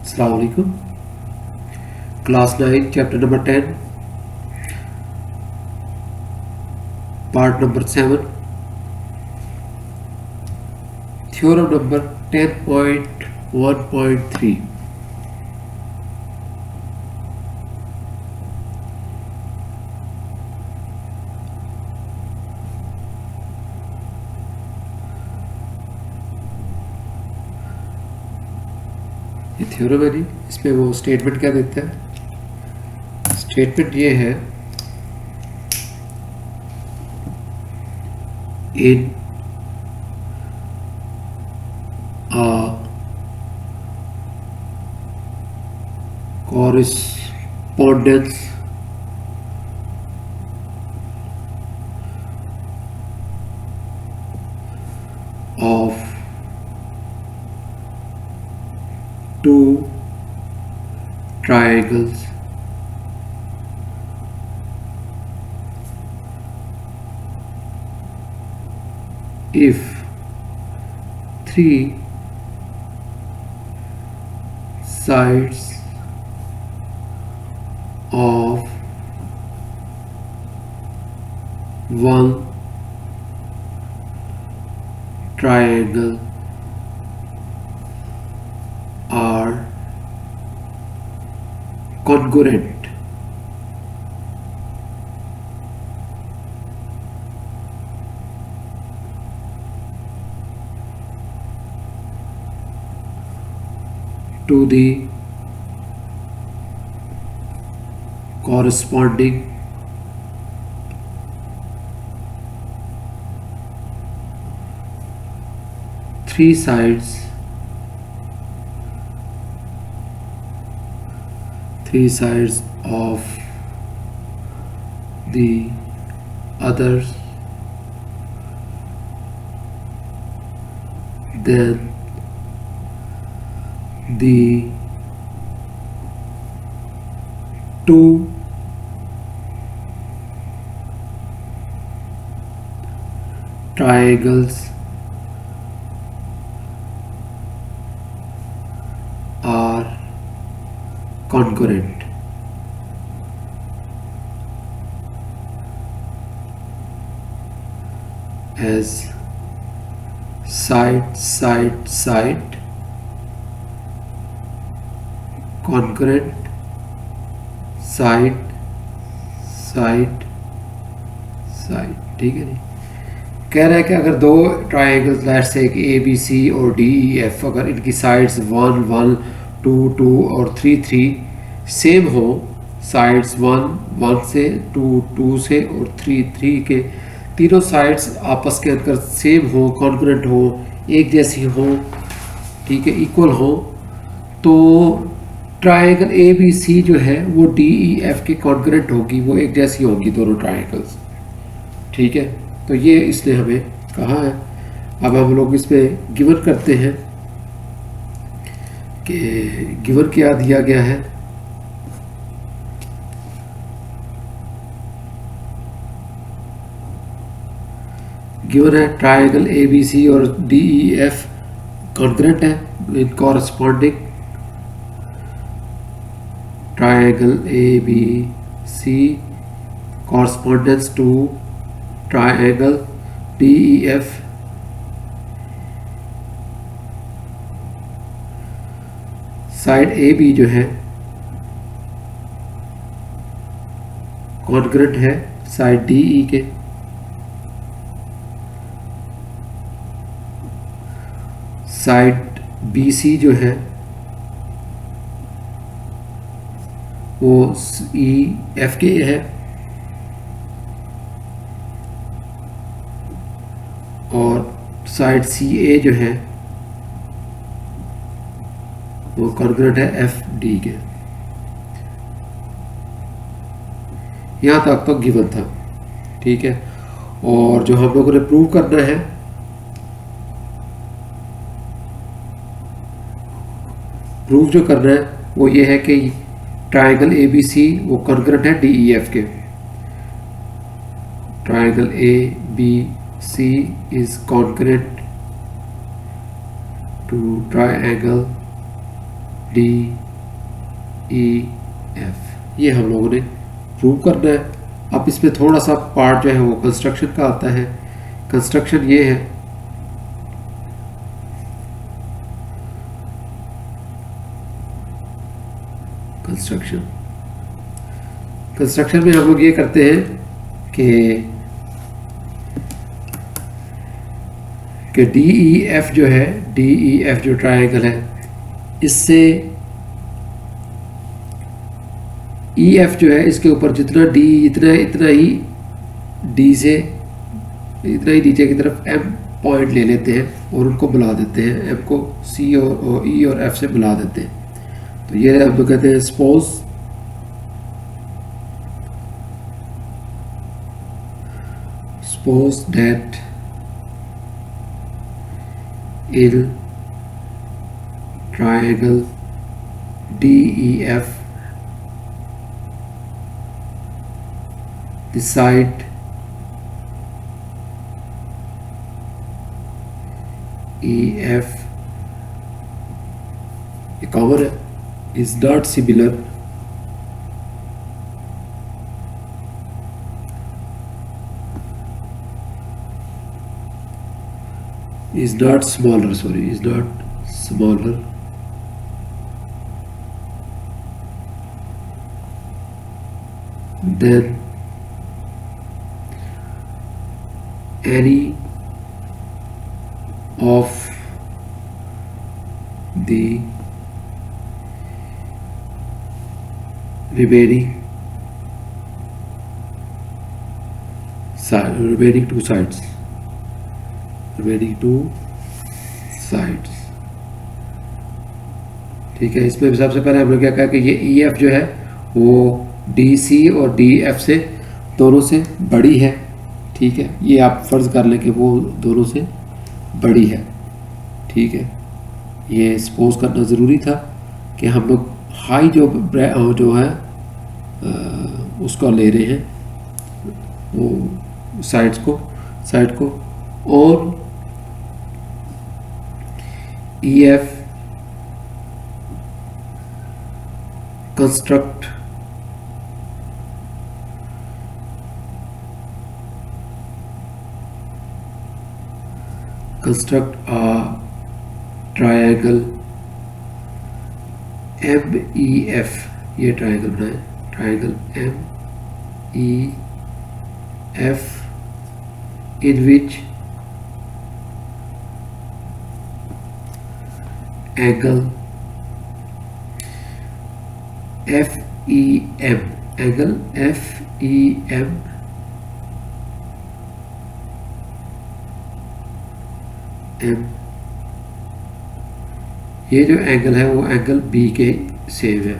अस्सलाम वालेकुम। Class 9 chapter number 10 part number 7 theorem number 10.1.3। ये थ्योरम है नहीं, इसमें वो स्टेटमेंट क्या देता है। स्टेटमेंट ये है, इन correspondence of two triangles if three sides of one triangle are congruent, to the corresponding three sides of the others, then the two triangles are congruent. As side congruent, side ठीक है नहीं। कह रहा है कि अगर दो ट्राइंगल्स लेट्स से एक ए बी सी और डी ई एफ, अगर इनकी साइड्स 1 1 2 2 और 3 3 सेम हो, साइड्स 1 1 से 2 2 से और 3 3 के तीनों साइड्स आपस के अंदर सेम हो, कॉन्ग्रुएंट हो, एक जैसी हो, ठीक है, इक्वल हो, तो ट्राइंगल ए बी सी जो है वो डी ई एफ के कॉन्ग्रुएंट होगी, वो एक जैसी होगी दोनों ट्राइंगल्स, ठीक है। तो ये इसने हमें कहा है। अब हम लोग इसमें गिवन करते हैं कि गिवन क्या दिया गया है। गिवन है ट्राइंगल ए बी सी और डी ई एफ कॉन्ग्रुएंट है in corresponding triangle ABC correspondence to triangle DEF side AB जो है कॉन्ग्रुएंट है साइड DE के, साइड BC जो है वो ई एफ के है, और साइड सी ए जो है वो कॉन्ग्रुएंट है एफ डी के। यहाँ तक तो गिवन था, ठीक है। और जो हम लोगों ने प्रूव करना है, प्रूव जो करना है वो ये है कि ट्राइंगल ए बी सी वो कॉन्ग्रुएंट है डी ई एफ के। Triangle A B C is congruent to triangle D E F, ये हम लोगों ने प्रूव करना है। अब इसमें थोड़ा सा पार्ट जो है वो कंस्ट्रक्शन का आता है। कंस्ट्रक्शन ये है, कंस्ट्रक्शन में हम लोग ये करते हैं कि डी ई एफ जो है, डी ई एफ जो ट्रायंगल है, इससे ई एफ जो है इसके ऊपर जितना डी इतना ही डी से इतना ही नीचे की तरफ एम पॉइंट ले लेते हैं और उनको बुला देते हैं, एम को सी और ई और एफ से बुला देते हैं। तो ये हम लोग कहते हैं suppose that in triangle DEF the side EF a common is not similar is not smaller than any of the remaining two sides, ठीक है। इसमें सबसे पहले हम लोग क्या कहा कि ये ई एफ जो है वो डी सी और डी एफ से दोनों से बड़ी है, ठीक है। ये आप फर्ज कर लें कि वो दोनों से बड़ी है, ठीक है। ये सपोज करना ज़रूरी था कि हम लोग हाई जो है उसको ले रहे हैं, वो साइड को और E F construct a triangle MEF, ये ट्रायंगल बनाए, triangle MEF in which angle FEM, angle FEM ये जो एंगल है वो एंगल बी के सेम है,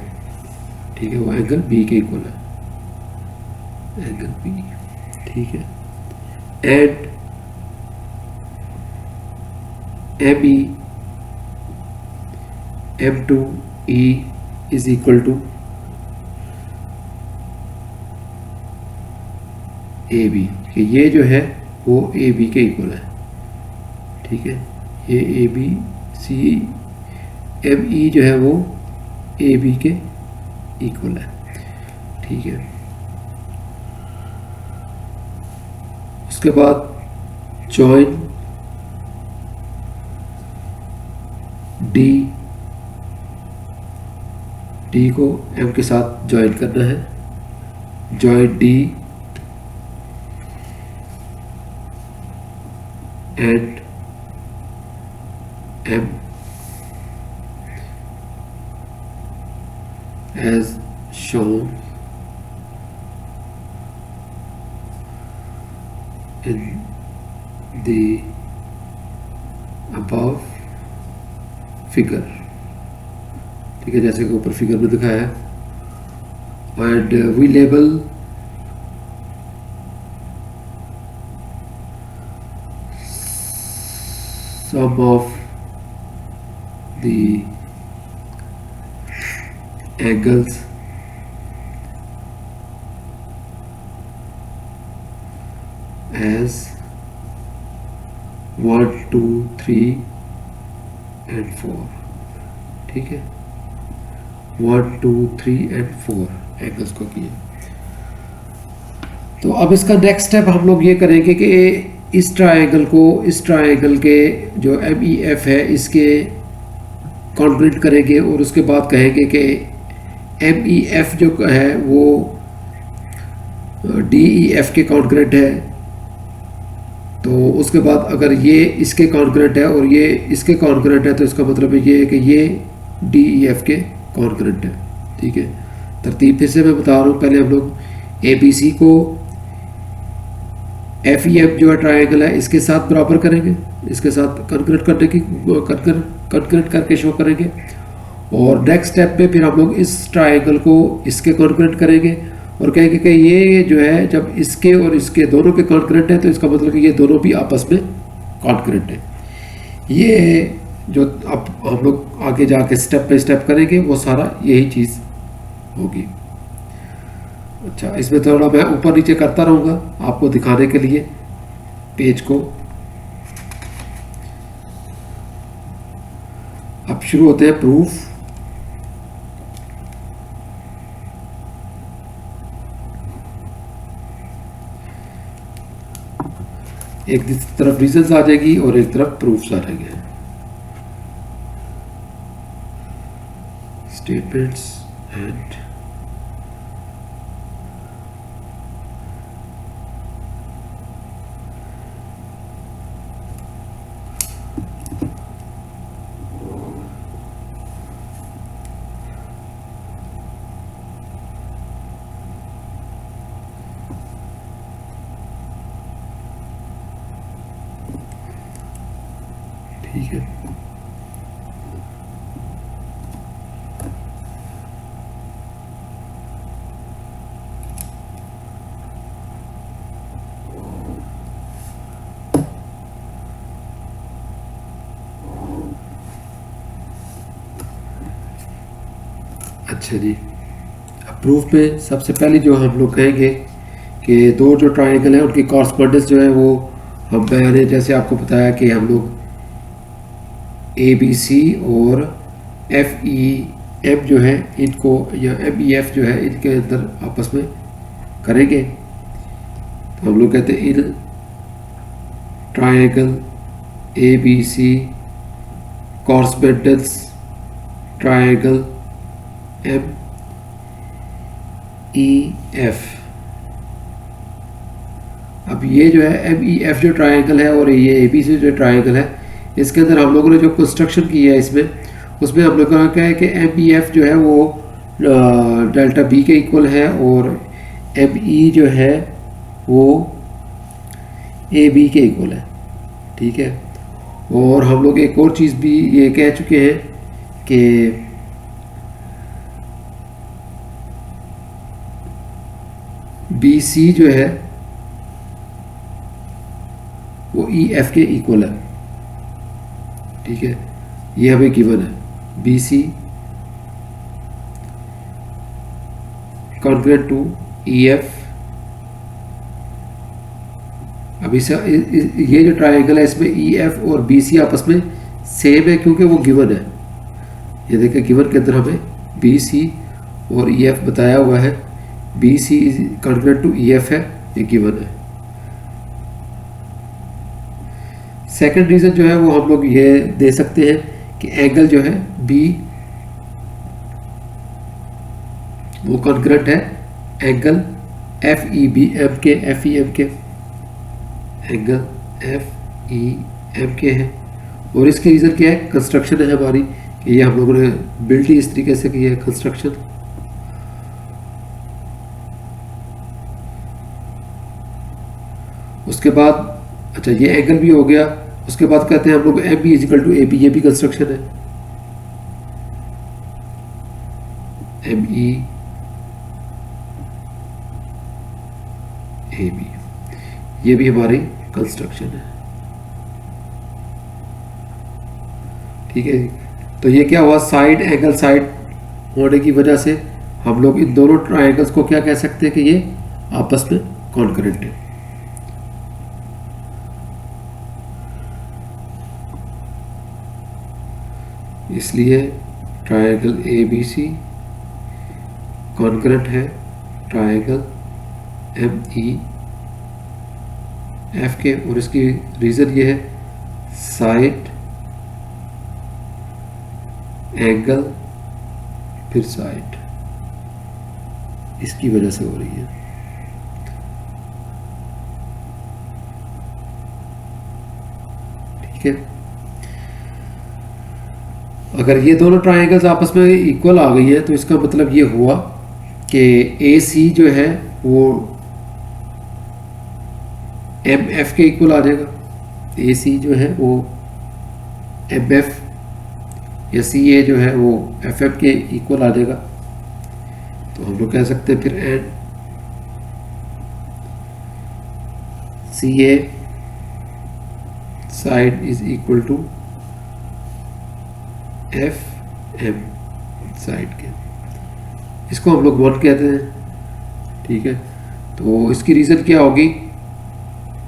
ठीक है। वो एंगल बी के इक्वल है, एंगल बी, ठीक है। And M2E is equal to AB, कि ये जो है वो AB के इक्वल है, ठीक है। ये ABC ME जो है वो AB के इक्वल है, ठीक है। उसके बाद जॉइन डी को M के साथ ज्वाइन करना है, join D and M as shown in the above figure, ठीक है, जैसे कि ऊपर फिगर में दिखाया है। And we label some of the angles as 1, 2, 3 and 4, ठीक है। 1 2 3 एंड 4 एंगल्स को किए। तो अब इसका नेक्स्ट स्टेप हम लोग ये करेंगे कि इस ट्रायंगल को, इस ट्रायंगल के जो MEF है इसके कॉन्ग्रुएंट करेंगे और उसके बाद कहेंगे कि MEF जो है वो DEF के कॉन्ग्रुएंट है। तो उसके बाद अगर ये इसके कॉन्ग्रुएंट है और ये इसके कॉन्ग्रुएंट है तो इसका मतलब ये है कि ये DEF के कॉन्ग्रुएंट है। ठीक है, तरतीब फिर से मैं बता रहा हूँ। पहले हम लोग ABC को FEF जो है ट्रायंगल है इसके साथ बराबर करेंगे, इसके साथ कॉन्ग्रुएंट करने की कॉन्ग्रुएंट करके शो करेंगे। और नेक्स्ट स्टेप पे फिर हम लोग इस ट्रायंगल को इसके कॉन्ग्रुएंट करेंगे और कहेंगे कि ये जो है जब इसके और इसके दोनों के कॉन्ग्रुएंट है तो इसका मतलब कि ये दोनों भी आपस में कॉन्ग्रुएंट है। ये जो अब हम लोग आगे जाके स्टेप बाय स्टेप करेंगे वो सारा यही चीज़ होगी। अच्छा, इसमें थोड़ा मैं ऊपर नीचे करता रहूँगा आपको दिखाने के लिए पेज को। अब शुरू होते हैं प्रूफ। एक तरफ रीजंस आ जाएगी और एक तरफ प्रूफ्स आ जाएंगे। स्टेटमेंट्स एंड ठीक है। अच्छा जी, अब प्रूफ में सबसे पहले जो हम लोग कहेंगे कि दो जो ट्रायंगल है उनकी कॉरस्पॉन्डेंस जो है वो मैंने जैसे आपको बताया कि हम लोग ABC और FEM जो है इनको, या MEF जो है इनके अंदर आपस में करेंगे। तो हम लोग कहते हैं in triangle ABC correspondence triangle MEF। अब ये जो है MEF जो ट्रायंगल है और ये ABC जो ट्रायंगल है इसके अंदर हम लोगों ने जो कंस्ट्रक्शन की है इसमें, उसमें हम लोगों ने कहा है कि MEF जो है वो डेल्टा B के इक्वल है और ME जो है वो AB के इक्वल है। ठीक है, और हम लोग एक और चीज़ भी ये कह चुके हैं कि BC जो है वो EF के इक्वल है। ठीक है, ये हमें गिवन है BC कॉन्ग्रुएंट टू EF। अब इस ये जो ट्रायंगल है इसमें EF और BC आपस में सेम है क्योंकि वो गिवन है। ये देखिए गिवन के अंदर हमें BC और EF बताया हुआ है। BC कॉन्ग्रुएंट टू EF है, ये गिवन है। सेकंड रीज़न जो है वो हम लोग ये दे सकते हैं कि एंगल जो है B वो कॉन्ग्रुएंट है एंगल FEM के, एंगल FEM के है। और इसके रीज़न क्या है, कंस्ट्रक्शन है हमारी कि ये हम लोगों ने बिल्ड ही इस तरीके से की है कंस्ट्रक्शन। उसके बाद अच्छा ये एंगल भी हो गया। उसके बाद कहते हैं हम लोग MB इजिकल टू AB, ये भी कंस्ट्रक्शन है। ME AB ये भी हमारी कंस्ट्रक्शन है। ठीक है, तो ये क्या हुआ, साइड एंगल साइड होने की वजह से हम लोग इन दोनों ट्रायंगल्स को क्या कह सकते हैं कि ये आपस में कॉन्करेंट है। इसलिए ट्रायंगल ABC कॉन्करेंट है ट्रायंगल एम ई एफ के, और इसकी रीज़न ये है साइड एंगल फिर साइड, इसकी वजह से हो रही है। ठीक है, अगर ये दोनों ट्रायंगल्स आपस में इक्वल आ गई है तो इसका मतलब ये हुआ कि ए सी जो है वो एम एफ के इक्वल आ जाएगा, ए सी जो है वो एम एफ, या सी ए जो है वो एफ एफ के इक्वल आ जाएगा। तो हम लोग कह सकते हैं फिर and C A side is equal to F M side के, इसको हम लोग 1 कहते हैं। ठीक है, तो इसकी रीज़न क्या होगी,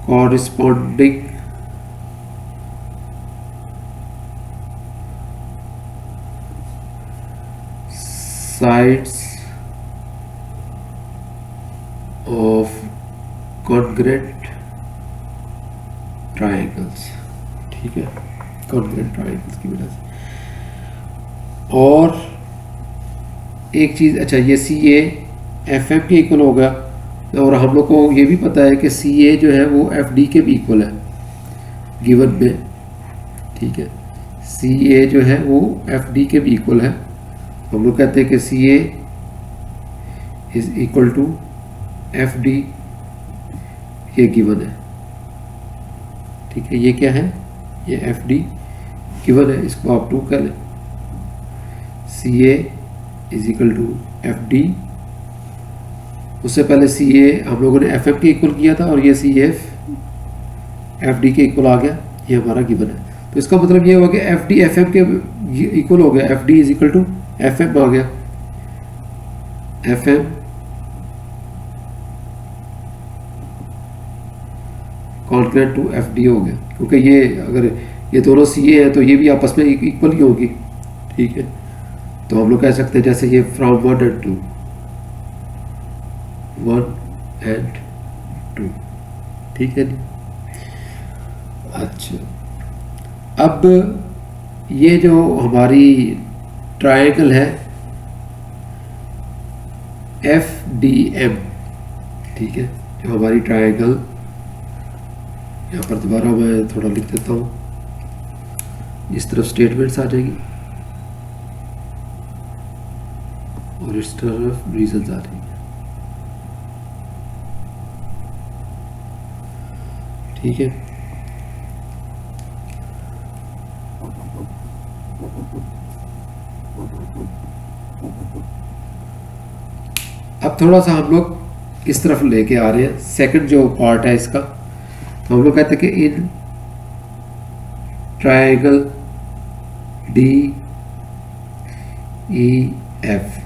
corresponding sides of congruent triangles। ठीक है, congruent triangles की वजह से। और एक चीज़, अच्छा ये सी ए एफ एम के इक्वल होगा, और हम लोग को ये भी पता है कि सी ए जो है वो एफ डी के भी इक्वल है गिवन में। ठीक है, सी ए जो है वो एफ डी के भी इक्वल है। हम लोग कहते हैं कि C A is equal to F D, ये गिवन है। ठीक है, ये क्या है, ये एफ डी गिवन है, इसको आप प्रूव कर लें। C A is equal to F D, उससे पहले सी ए हम लोगों ने एफ एफ के इक्वल किया था, और ये सी एफ डी के इक्वल आ गया, ये हमारा गिवन है। तो इसका मतलब ये हुआ कि एफ डी एफ एम के इक्वल हो गया, F D is equal to F M आ गया, F M concurrent to F D हो गया, क्योंकि ये अगर ये दोनों सी ए है तो ये भी आपस में इक्वल ही होगी। ठीक है, तो हम लोग कह सकते हैं जैसे ये फ्रॉम 1 and 2, 1 and 2। ठीक है जी, अच्छा अब ये जो हमारी ट्रायंगल है एफ डी एम, ठीक है, जो हमारी ट्रायंगल, यहाँ पर दोबारा मैं थोड़ा लिख देता हूँ, इस तरफ स्टेटमेंट्स आ जाएगी और इस तरफ रीजंस आ जाएंगे। ठीक है, अब थोड़ा सा हम लोग इस तरफ लेके आ रहे हैं, सेकंड जो पार्ट है इसका, तो हम लोग कहते हैं कि in triangle D E F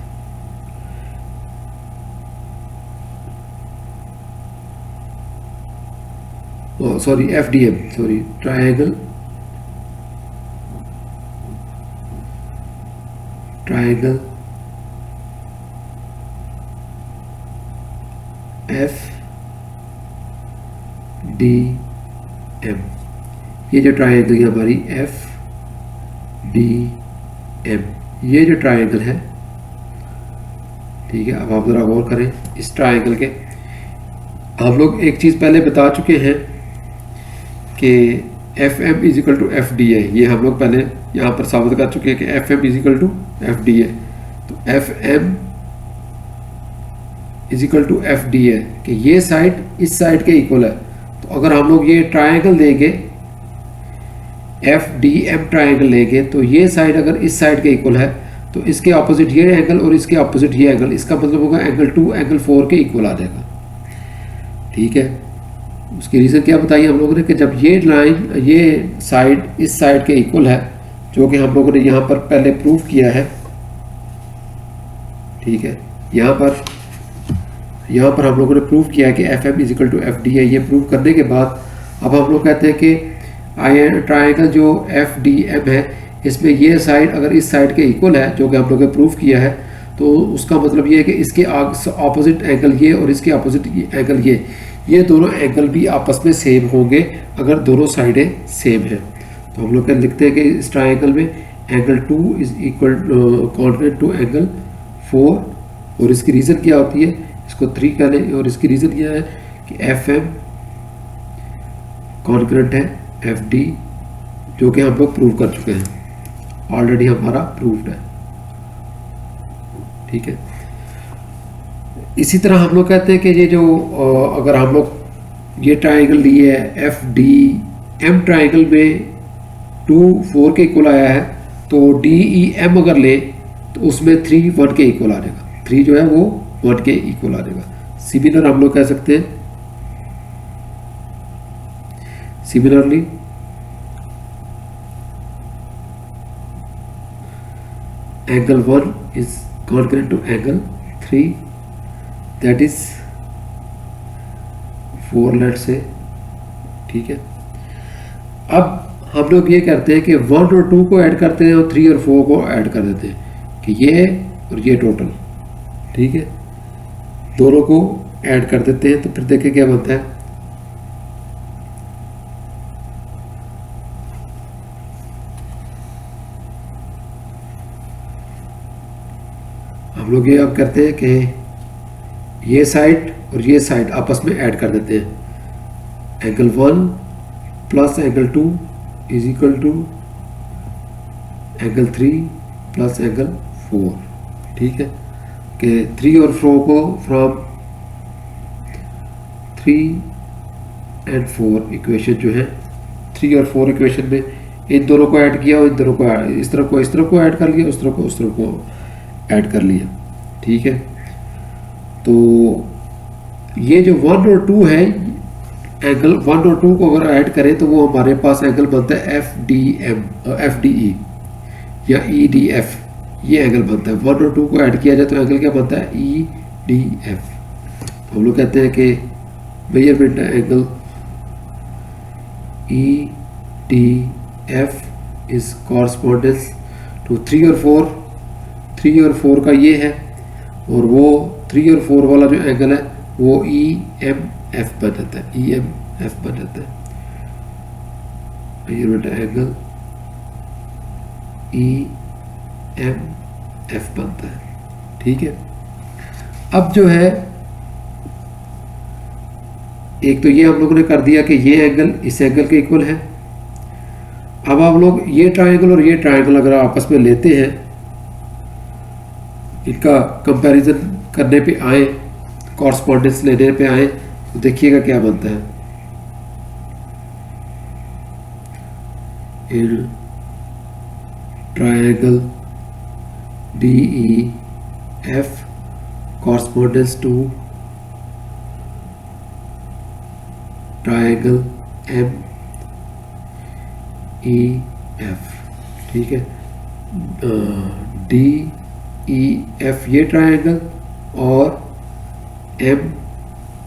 sorry F D M, sorry triangle F D M, ये जो ट्रायंगल है हमारी एफ डी एम, ये जो ट्रायंगल है, ठीक है। अब आप जरा गौर करें इस ट्रायंगल के, हम लोग एक चीज़ पहले बता चुके हैं कि F M is equal to F D है, ये हम लोग पहले यहाँ पर साबित कर चुके हैं कि F M is equal to F D है। तो F M is equal to F D है कि ये साइड इस साइड के इक्वल है। तो अगर हम लोग ये ट्रायंगल देंगे, एफ डी एम ट्रायंगल लेंगे, तो ये साइड अगर इस साइड के इक्वल है तो इसके ऑपोजिट ये एंगल और इसके ऑपोजिट ये एंगल, इसका मतलब होगा एंगल 2 एंगल 4 के इक्वल आ जाएगा। ठीक है, उसकी रीज़न क्या बताई हम लोगों ने कि जब ये लाइन, ये साइड इस साइड के इक्वल है, जो कि हम लोगों ने यहाँ पर पहले प्रूव किया है। ठीक है, यहाँ पर हम लोगों ने प्रूव किया है कि F M is equal to F D है। ये प्रूव करने के बाद अब हम लोग कहते हैं कि ट्रायंगल जो एफ डी एम है, इसमें ये साइड अगर इस साइड के इक्वल है, जो कि हम लोगों ने प्रूव किया है, तो उसका मतलब ये है कि इसके ऑपोजिट एंगल ये और इसके ऑपोजिट एंगल ये दोनों एंगल भी आपस में सेम होंगे अगर दोनों साइडें सेम हैं। तो हम लोग क्या लिखते हैं कि इस ट्राइंगल में angle 2 is equal congruent to angle 4, और इसकी रीज़न क्या होती है, इसको 3 का लें, और इसकी रीज़न क्या है कि एफ एम कॉन्ग्रुएंट है एफ डी, जो कि हम लोग प्रूव कर चुके हैं, ऑलरेडी हमारा प्रूव्ड है। ठीक है, इसी तरह हम लोग कहते हैं कि ये जो अगर हम लोग ये ट्राइंगल लिए है एफ डी एम, ट्राइंगल में 2 4 के इक्वल आया है, तो डी ई एम अगर ले तो उसमें 3 1 के इक्वल आ जाएगा, 3 जो है वो 1 के इक्वल आ जाएगा। सिमिलर हम लोग कह सकते हैं, similarly angle 1 is congruent to angle 3, that is 4 let's say। ठीक है, अब हम लोग ये करते हैं कि 1 और 2 को ऐड करते हैं और 3 और 4 को ऐड कर देते हैं कि ये और ये टोटल, ठीक है, दोनों को ऐड कर देते हैं, तो फिर देखें क्या बनता है। हम लोग ये अब करते हैं कि ये साइड और ये साइड आपस में ऐड कर देते हैं, angle 1 plus angle 2 is equal to angle 3 plus angle 4। ठीक है, कि 3 और 4 को फ्रॉम 3 and 4 इक्वेशन जो है, 3 और 4 इक्वेशन में इन दोनों को ऐड किया और इन दोनों को इस तरह को ऐड कर लिया, उस तरह को ऐड कर लिया। ठीक है, तो ये जो 1 और 2 है, एंगल 1 और 2 को अगर ऐड करें तो वो हमारे पास एंगल बनता है F D M, F D E या ई डी एफ, ये एंगल बनता है। 1 और 2 को ऐड किया जाए तो एंगल क्या बनता है, ई डी एफ। तो हम लोग कहते हैं कि measurement angle E D F is correspondence to 3 और 4, 3 और 4 का ये है, और वो 3 और 4 वाला जो एंगल है वो ई एम एफ बन जाता है, ई एम एफ बन जाता है, measurement angle E M F बनता है। ठीक है, अब जो है एक तो ये हम लोगों ने कर दिया कि ये एंगल इस एंगल के इक्वल है। अब आप लोग ये ट्राइंगल और ये ट्राइंगल अगर आपस में लेते हैं, इनका कंपैरिजन करने पे आए, कॉरस्पॉन्डेंस लेने पे आए, तो देखिएगा क्या बनता है। इन triangle D E F correspondence to triangle M E F. ठीक है, डी ई एफ ये ट्राइंगल और एम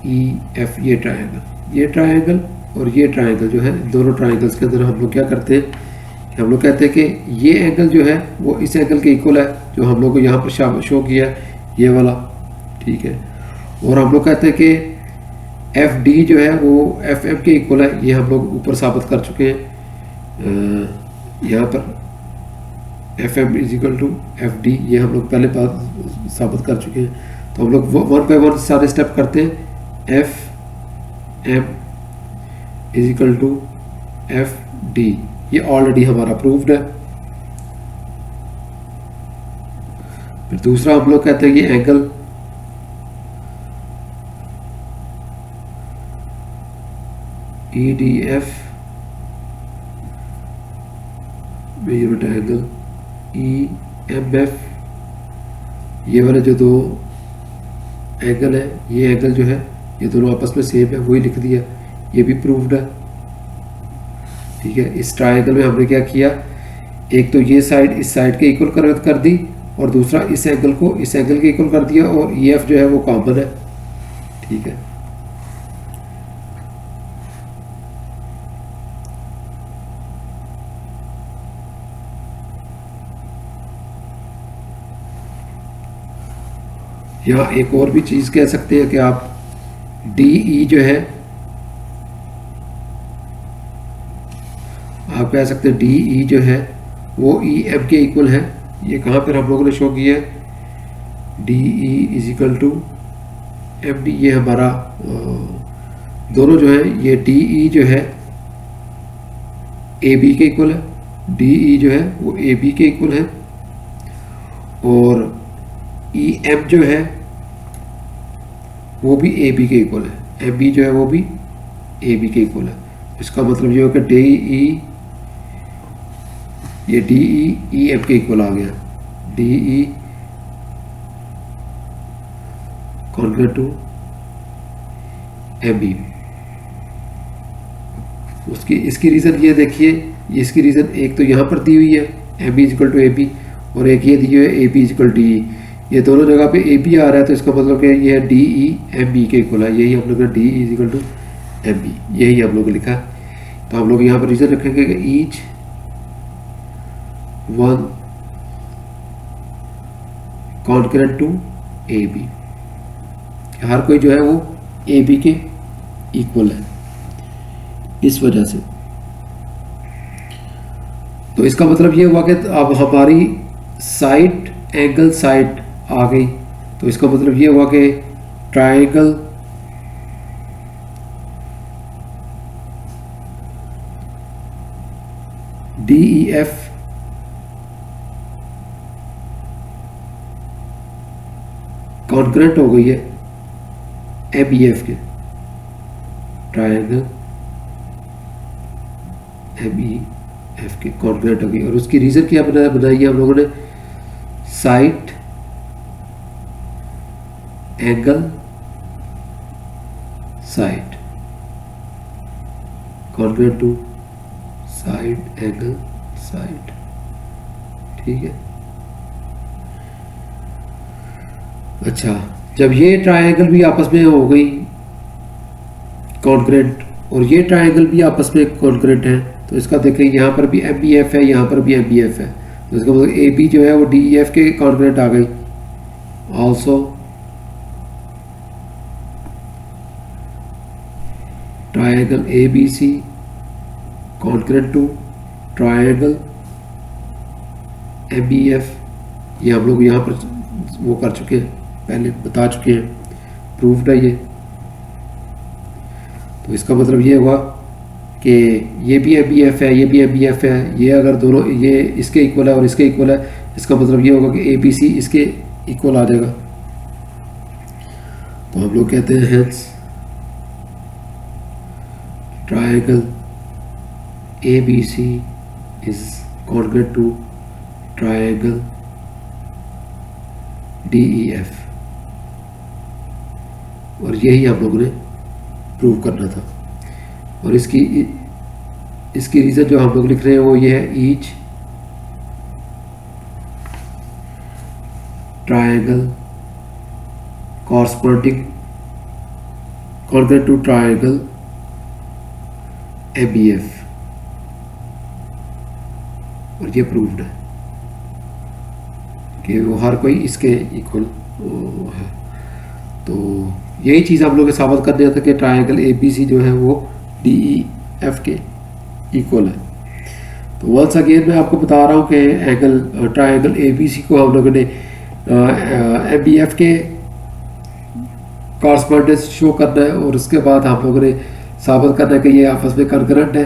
ई एफ ये ट्राइंगल और ये ट्राइंगल जो है, दोनों ट्राइंगल्स के अंदर हम लोग क्या करते हैं, हम लोग कहते हैं कि ये एंगल जो है वो इस एंगल के इक्वल है जो हम लोग को यहाँ पर शो किया ये वाला। ठीक है, और हम लोग कहते हैं कि एफ डी जो है वो एफ एम के इक्वल है, ये हम लोग ऊपर साबित कर चुके हैं। यहाँ पर F M is equal to F D, ये हम लोग पहले बात साबित कर चुके हैं। तो हम लोग 1 बाय 1 सारे स्टेप करते हैं। F M is equal to F D, ये ऑलरेडी हमारा प्रूव्ड है। फिर दूसरा हम लोग कहते हैं कि angle E D F measurement angle E M F, ये वाले जो दो एंगल है, ये एंगल जो है ये दोनों आपस में सेम है, वही लिख दिया, ये भी प्रूव्ड है। ठीक है, इस ट्रायंगल में हमने क्या किया, एक तो ये साइड इस साइड के इक्वल कर दी और दूसरा इस एंगल को इस एंगल के इक्वल कर दिया, और ई एफ जो है वो कॉमन है। ठीक है, या एक और भी चीज़ कह सकते हैं कि आप डी ई जो है, आप कह सकते हैं डी ई जो है वो ई एम के इक्वल है। ये कहाँ पर हम लोगों ने शो किया है, D E is equal to M D. ये हमारा दोनों जो है, ये डी ई जो है ए बी के इक्वल है, डी ई जो है वो ए बी के इक्वल है, और ई एम जो है वो भी ए बी के इक्वल है, एम बी जो है वो भी ए बी के इक्वल है। इसका मतलब ये हो कि डी ई, ये डी ई एम के इक्वल आ गया, D E congruent to M B. उसकी इसकी रीज़न ये देखिए, इसकी रीज़न एक तो यहाँ पर दी हुई है M B is equal to A B, और एक ये दी हुई है A B is equal D E. ये दोनों जगह पे ए बी आ रहा है, तो इसका मतलब कि ये डी ई एम बी के इक्वल है। यही हम लोग ने D E is equal to M B, यही हम लोग ने लिखा है। तो हम लोग यहाँ पर रीज़न रखेंगे कि each one concurrent to A B, हर कोई जो है वो ए बी के इक्वल है इस वजह से। तो इसका मतलब ये हुआ कि अब हमारी साइड एंगल साइड आ गई। तो इसका मतलब ये हुआ कि triangle D E F concurrent हो गई है एम ई एफ के, ट्रायंगल एम ई एफ के कॉन्करेंट हो गई। और उसकी रीज़न क्या बनाई है हम लोगों ने, side angle side concurrent to side angle side, ठीक है। अच्छा, जब ये ट्रायंगल भी आपस में हो गई कॉन्करेंट और ये ट्रायंगल भी आपस में कॉन्करेंट है, तो इसका देखें यहाँ पर भी एम बी एफ है, यहाँ पर भी एम बी एफ है, तो इसका मतलब ए बी जो है वो डी ई एफ के कॉन्करेंट आ गई। Also triangle A B C concurrent to triangle M B F, ये हम लोग यहाँ पर वो कर चुके हैं, पहले बता चुके हैं, प्रूफ्ड है ये। तो इसका मतलब ये हुआ कि ये भी एम बी एफ है, ये भी एम बी एफ है, ये अगर दोनों ये इसके इक्वल है और इसके इक्वल है, इसका मतलब ये होगा कि ए बी सी इसके इक्वल आ जाएगा। तो हम लोग कहते हैं hence triangle A B C is congruent to triangle D E F, और यही हम लोगों ने प्रूव करना था। और इसकी रीज़न जो हम लोग लिख रहे हैं वो ये है, each triangle corresponding congruent to triangle M B F, और ये प्रूव्ड है कि वो हर कोई इसके इक्वल है। तो यही चीज़ आप लोग साबित कर दिया था कि ट्रायंगल ए बी सी जो है वो डी ई एफ के इक्वल है। तो वंस अगेन मैं आपको बता रहा हूँ कि angle triangle A B C को हम लोगों ने एम बी एफ के कॉरस्पॉन्डेंस शो करना है, और उसके बाद हम लोगों ने साबित करना है कि ये आपस में कॉन्करेंट है।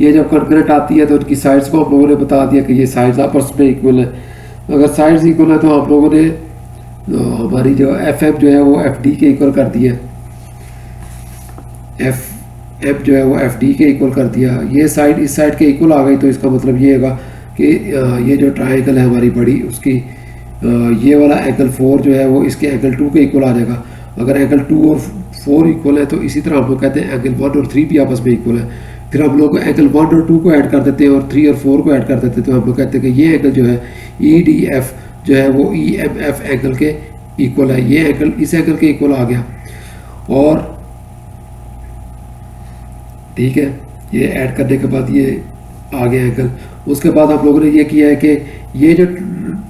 ये जब कॉन्करेंट आती है तो उनकी साइड्स को हम लोगों ने बता दिया कि ये साइड्स आपस में इक्वल है। अगर साइड्स इक्वल है तो हम लोगों ने हमारी जो एफ एम जो है वो एफ डी के इक्वल कर दिया, एफ एम जो है वो एफ डी के इक्वल कर दिया। ये साइड इस साइड के इक्वल आ गई, तो इसका मतलब ये होगा कि ये जो ट्रायंगल है हमारी बड़ी, उसकी ये वाला एंगल 4 जो है वो इसके एंगल 2 के इक्वल आ जाएगा। अगर एंगल 2 और 4 इक्वल है तो इसी तरह हम लोग कहते हैं एंगल 1 और 3 भी आपस में इक्वल है। फिर हम लोग एंगल 1 और 2 को ऐड कर देते हैं और 3 और 4 को ऐड कर देते हैं, तो हम लोग कहते हैं कि ये एंगल जो है ई डी एफ जो है वो ई एम एफ एंगल के इक्वल है। ये एंगल इस एंगल के इक्वल आ गया, और ठीक है, ये ऐड करने के बाद ये आ गया एंगल। उसके बाद हम लोगों ने ये किया है कि ये जो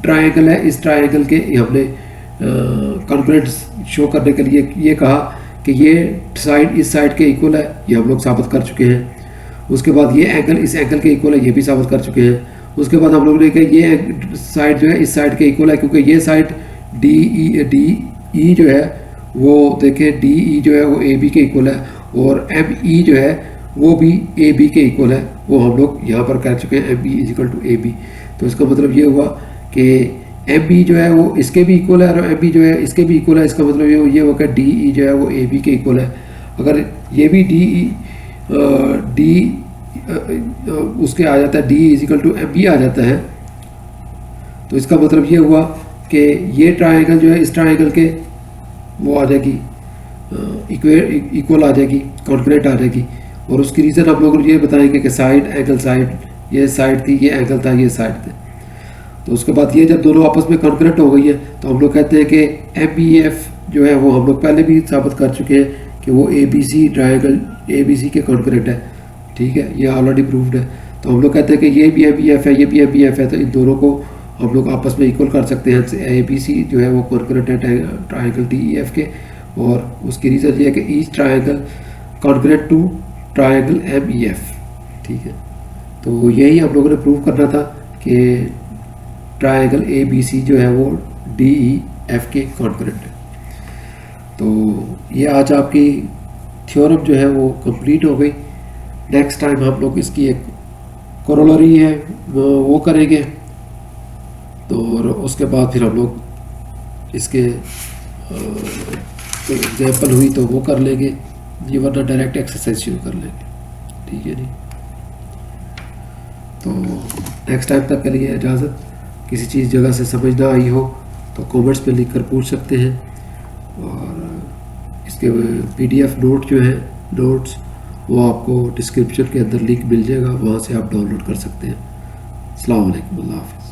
ट्रायंगल है, इस ट्रायंगल के हमने कॉन्करेंट शो करने के लिए ये कहा कि ये साइड इस साइड के इक्वल है, ये हम लोग साबित कर चुके हैं। उसके बाद ये एंगल इस एंगल के इक्वल है, ये भी साबित कर चुके हैं। उसके बाद हम लोग ने कहा ये साइड जो है इस साइड के इक्वल है, क्योंकि ये साइड डी ई जो है वो देखें डी ई जो है वो ए बी के इक्वल है, और एम ई जो है वो भी ए बी के इक्वल है, वो हम लोग यहाँ पर कह चुके हैं M B is equal to A B. तो इसका मतलब ये हुआ कि एम बी जो है वो इसके भी इक्वल है और एम बी जो है इसके भी इक्वल है। इसका मतलब ये हुआ कि डी ई जो है वो ए बी के इक्वल है। अगर ये भी डी उसके आ जाता है D is equal to M B आ जाता है, तो इसका मतलब ये हुआ कि ये ट्रायंगल जो है इस ट्रायंगल के वो आ जाएगी इक्वल आ जाएगी, कॉन्करेंट आ जाएगी। और उसकी रीज़न आप लोग ये बताएंगे कि साइड एंगल साइड, ये साइड थी, ये एंगल था, ये साइड थे। तो उसके बाद ये जब दोनों आपस में कॉन्करेंट हो गई है तो हम लोग कहते हैं कि एम बी एफ जो है वो हम लोग पहले भी साबित कर चुके हैं कि वो A B C triangle A B C के कॉन्करेंट है, ठीक है, ये ऑलरेडी प्रूव्ड है। तो हम लोग कहते हैं कि ये भी एम बी एफ है, ये भी एम बी एफ है, तो इन दोनों को हम लोग आपस में इक्वल कर सकते हैं। ए बी सी जो है वो कॉन्करेंट है ट्रायंगल डी ई एफ के, और उसकी रीज़न ये है कि each triangle concurrent to triangle M E F, ठीक है। तो यही हम लोगों ने प्रूव करना था कि ट्रायंगल ए बी सी जो है वो डी ई एफ के कॉन्करेंट है। तो ये आज आपकी थ्योरम जो है वो कंप्लीट हो गई। नेक्स्ट टाइम हम लोग इसकी एक कोरोलरी है वो करेंगे, तो और उसके बाद फिर हम लोग इसके एग्जाम्पल हुई तो वो कर लेंगे, ये वरना डायरेक्ट एक्सरसाइज शुरू कर लेंगे, ठीक है जी। तो नेक्स्ट टाइम तक के लिए इजाज़त। किसी चीज़ जगह से समझ ना आई हो तो कमेंट्स पे लिख कर पूछ सकते हैं, और इसके PDF नोट जो है नोट्स वो आपको डिस्क्रिप्शन के अंदर लिंक मिल जाएगा, वहाँ से आप डाउनलोड कर सकते हैं। अस्सलाम वालेकुम, अल्लाह हाफ़िज़।